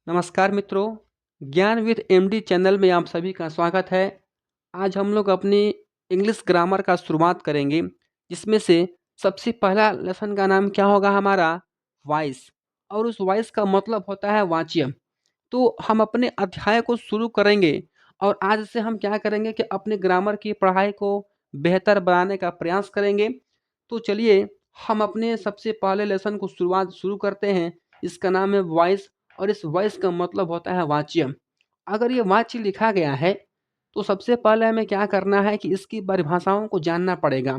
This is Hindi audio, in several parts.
नमस्कार मित्रों, ज्ञान विद एमडी चैनल में आप सभी का स्वागत है। आज हम लोग अपनी इंग्लिश ग्रामर का शुरुआत करेंगे, जिसमें से सबसे पहला लेसन का नाम क्या होगा हमारा वॉइस। और उस वॉइस का मतलब होता है वाच्य। तो हम अपने अध्याय को शुरू करेंगे और आज से हम क्या करेंगे कि अपने ग्रामर की पढ़ाई को बेहतर बनाने का प्रयास करेंगे। तो चलिए हम अपने सबसे पहले लेसन को शुरुआत शुरू करते हैं। इसका नाम है वॉइस और इस वॉइस का मतलब होता है वाच्य। अगर ये वाच्य लिखा गया है तो सबसे पहले हमें क्या करना है कि इसकी परिभाषाओं को जानना पड़ेगा।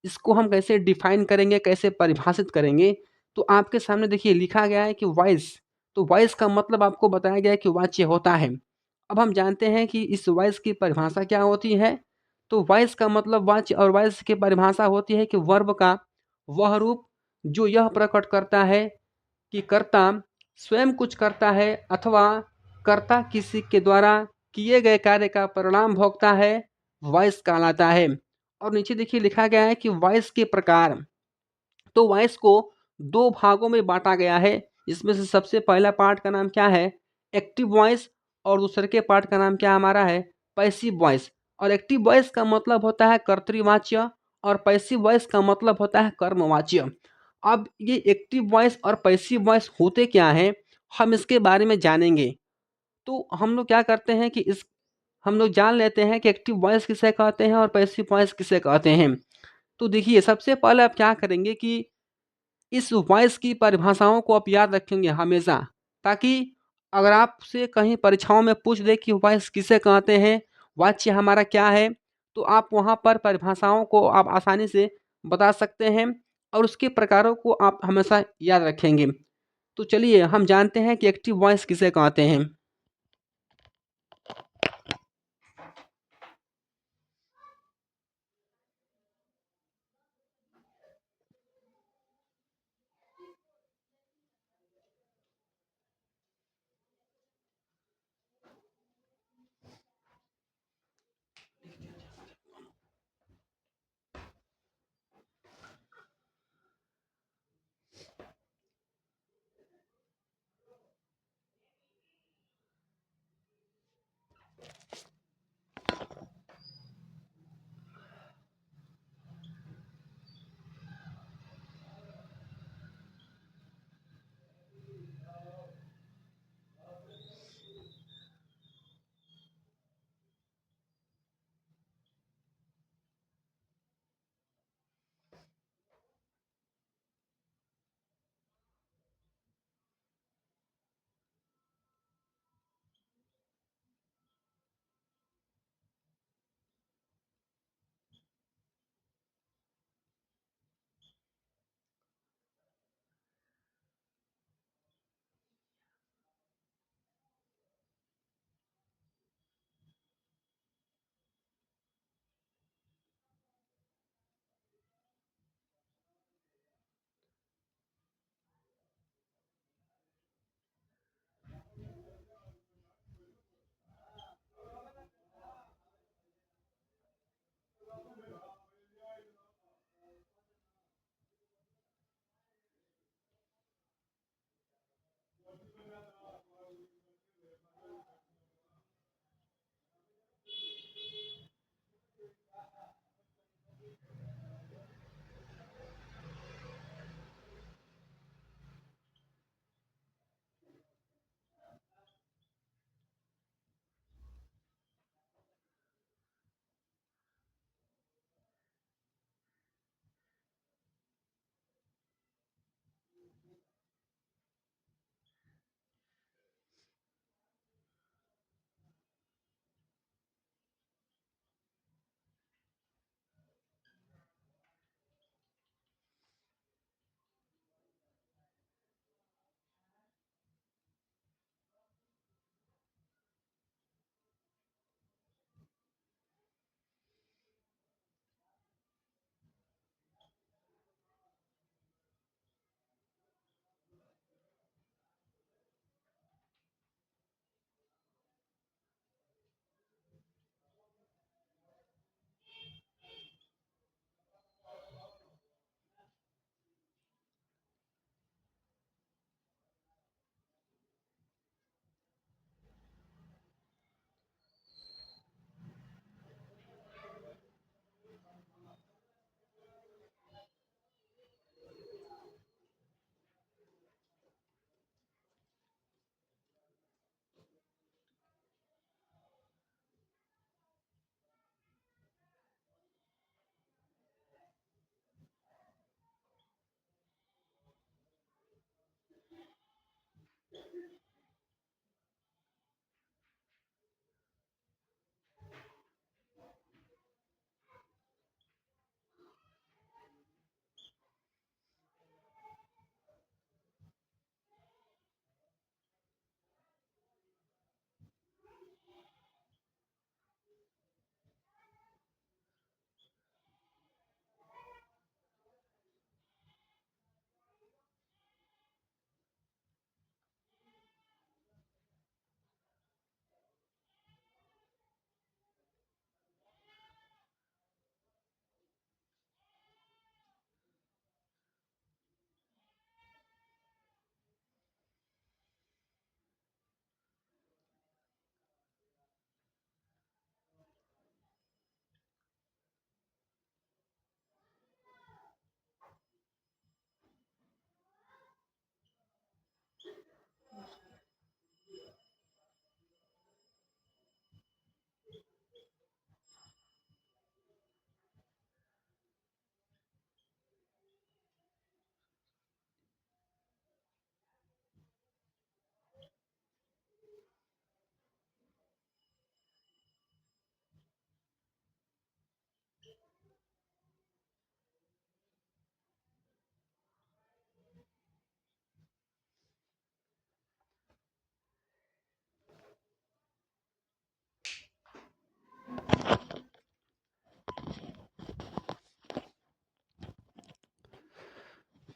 इसको हम कैसे डिफाइन करेंगे, कैसे परिभाषित करेंगे। तो आपके सामने देखिए लिखा गया है कि वॉइस। तो वॉइस का मतलब आपको बताया गया है कि वाच्य होता है। अब हम जानते हैं कि इस वॉइस की परिभाषा क्या होती है। तो वॉइस का मतलब वाच्य और वॉइस की परिभाषा होती है कि वर्ब का वह रूप जो यह प्रकट करता है कि कर्ता स्वयं कुछ करता है अथवा कर्ता किसी के द्वारा किए गए कार्य का परिणाम भोगता है, वॉइस कहलाता है। और नीचे देखिए लिखा गया है कि वॉइस के प्रकार। तो वॉइस को दो भागों में बांटा गया है। इसमें से सबसे पहला पार्ट का नाम क्या है एक्टिव वॉइस, और दूसरे के पार्ट का नाम क्या हमारा है पैसिव वॉइस। और एक्टिव वॉइस का मतलब होता है कर्तृवाच्य और पैसिव वॉइस का मतलब होता है कर्मवाच्य। अब ये एक्टिव वॉइस और पैसिव वॉइस होते क्या हैं, हम इसके बारे में जानेंगे। तो हम लोग क्या करते हैं कि इस हम लोग जान लेते हैं कि एक्टिव वॉइस किसे कहते हैं और पैसिव वॉइस किसे कहते हैं। तो देखिए सबसे पहले आप क्या करेंगे कि इस वॉइस की परिभाषाओं को आप याद रखेंगे हमेशा, ताकि अगर आपसे कहीं परीक्षाओं में पूछ दे कि वॉइस किसे कहते हैं, वाच्य हमारा क्या है, तो आप वहाँ पर परिभाषाओं को आप आसानी से बता सकते हैं और उसके प्रकारों को आप हमेशा याद रखेंगे। तो चलिए हम जानते हैं कि एक्टिव वॉइस किसे कहते हैं।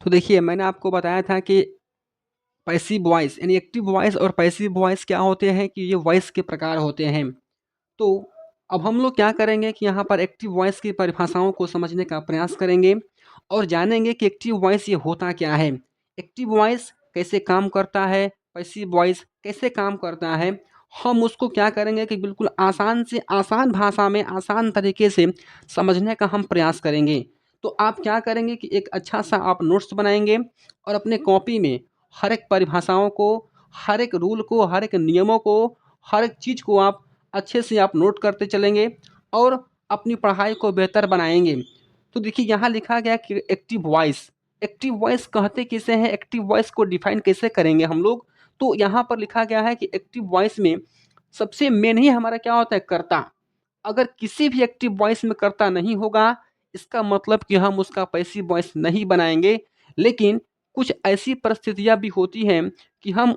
तो देखिए, मैंने आपको बताया था कि पैसिव वॉइस यानी एक्टिव वॉइस और पैसिव वॉइस क्या होते हैं, कि ये वॉइस के प्रकार होते हैं। तो अब हम लोग क्या करेंगे कि यहाँ पर एक्टिव वॉइस की परिभाषाओं को समझने का प्रयास करेंगे और जानेंगे कि एक्टिव वॉइस ये होता क्या है, एक्टिव वॉइस कैसे काम करता है, पैसिव वॉइस कैसे काम करता है। हम उसको क्या करेंगे कि बिल्कुल आसान से आसान भाषा में आसान तरीके से समझने का हम प्रयास करेंगे। तो आप क्या करेंगे कि एक अच्छा सा आप नोट्स बनाएंगे और अपने कॉपी में हर एक परिभाषाओं को, हर एक रूल को, हर एक नियमों को, हर एक चीज़ को आप अच्छे से आप नोट करते चलेंगे और अपनी पढ़ाई को बेहतर बनाएंगे। तो देखिए, यहाँ लिखा गया कि एक्टिव वॉइस, एक्टिव वॉइस कहते किसे हैं, एक्टिव वॉइस को डिफाइन कैसे करेंगे हम लोग। तो यहाँ पर लिखा गया है कि एक्टिव वॉइस में सबसे मेन ही हमारा क्या होता है, कर्ता। अगर किसी भी एक्टिव वॉइस में कर्ता नहीं होगा, इसका मतलब कि हम उसका पैसिव वॉइस नहीं बनाएंगे। लेकिन कुछ ऐसी परिस्थितियाँ भी होती हैं कि हम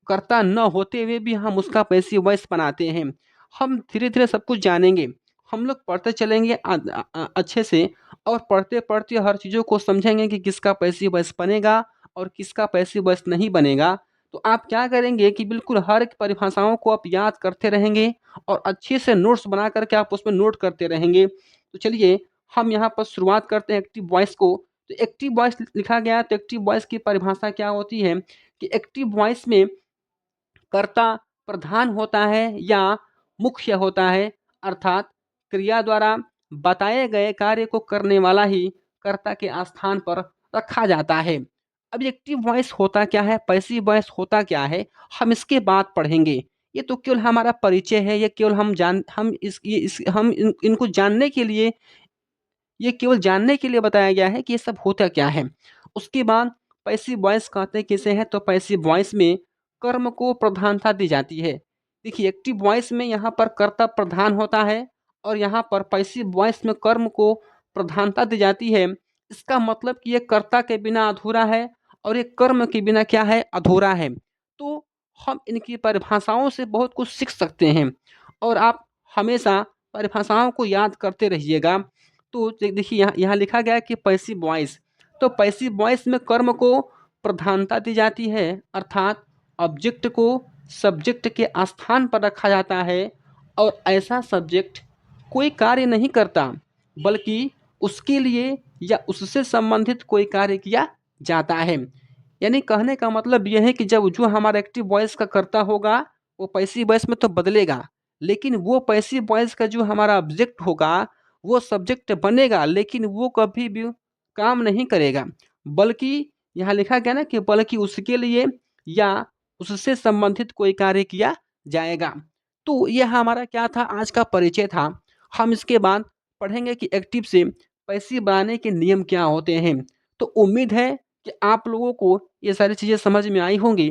कर्ता न होते हुए भी हम उसका पैसिव वॉइस बनाते हैं। हम धीरे-धीरे सब कुछ जानेंगे। हम लोग पढ़ते चलेंगे अच्छे से और पढ़ते-पढ़ते हर चीज़ों को समझेंगे कि किसका पैसिव वॉइस बनेगा और किसका पैसिव वॉइस नहीं बनेगा। तो आप क्या करेंगे कि बिल्कुल हर एक परिभाषाओं को आप याद करते रहेंगे और अच्छे से नोट्स बना कर के आप उसमें नोट करते रहेंगे। तो चलिए, हम यहाँ पर शुरुआत करते हैं एक्टिव वॉइस को। तो एक्टिव वॉइस लिखा गया है, तो एक्टिव वॉइस की परिभाषा क्या होती है कि एक्टिव वॉइस में कर्ता प्रधान होता है या मुख्य होता है, अर्थात क्रिया द्वारा बताए गए कार्य को करने वाला ही कर्ता के स्थान पर रखा जाता है। अब एक्टिव वॉइस होता क्या है, पैसिव वॉइस होता क्या है, हम इसके बाद पढ़ेंगे। ये तो केवल हमारा परिचय है, ये केवल हम इनको जानने के लिए, ये केवल जानने के लिए बताया गया है कि ये सब होता क्या है। उसके बाद पैसिव वॉइस कहते किसे हैं, तो पैसिव वॉइस में कर्म को प्रधानता दी जाती है। देखिए, एक्टिव वॉइस में यहाँ पर कर्ता प्रधान होता है और यहाँ पर पैसिव वॉइस में कर्म को प्रधानता दी जाती है। इसका मतलब कि ये कर्ता के बिना अधूरा है और ये कर्म के बिना क्या है, अधूरा है। तो हम इनकी परिभाषाओं से बहुत कुछ सीख सकते हैं और आप हमेशा परिभाषाओं को याद करते रहिएगा। तो देखिए, यहाँ यहाँ लिखा गया है कि पैसिव वॉइस, तो पैसिव वॉइस में कर्म को प्रधानता दी जाती है, अर्थात ऑब्जेक्ट को सब्जेक्ट के स्थान पर रखा जाता है और ऐसा सब्जेक्ट कोई कार्य नहीं करता, बल्कि उसके लिए या उससे संबंधित कोई कार्य किया जाता है। यानी कहने का मतलब यह है कि जब जो हमारा एक्टिव वॉइस का कर्ता होगा, वो पैसिव वॉइस में तो बदलेगा, लेकिन वो पैसिव वॉइस का जो हमारा ऑब्जेक्ट होगा, वो सब्जेक्ट बनेगा, लेकिन वो कभी भी काम नहीं करेगा। बल्कि यहाँ लिखा गया ना कि बल्कि उसके लिए या उससे संबंधित कोई कार्य किया जाएगा। तो ये हमारा क्या था, आज का परिचय था। हम इसके बाद पढ़ेंगे कि एक्टिव से पैसिव बनाने के नियम क्या होते हैं। तो उम्मीद है कि आप लोगों को ये सारी चीज़ें समझ में आई होंगी।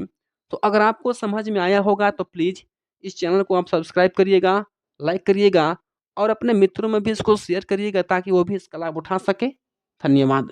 तो अगर आपको समझ में आया होगा तो प्लीज़ इस चैनल को आप सब्सक्राइब करिएगा, लाइक करिएगा और अपने मित्रों में भी इसको शेयर करिएगा ताकि वो भी इसका लाभ उठा सकें। धन्यवाद।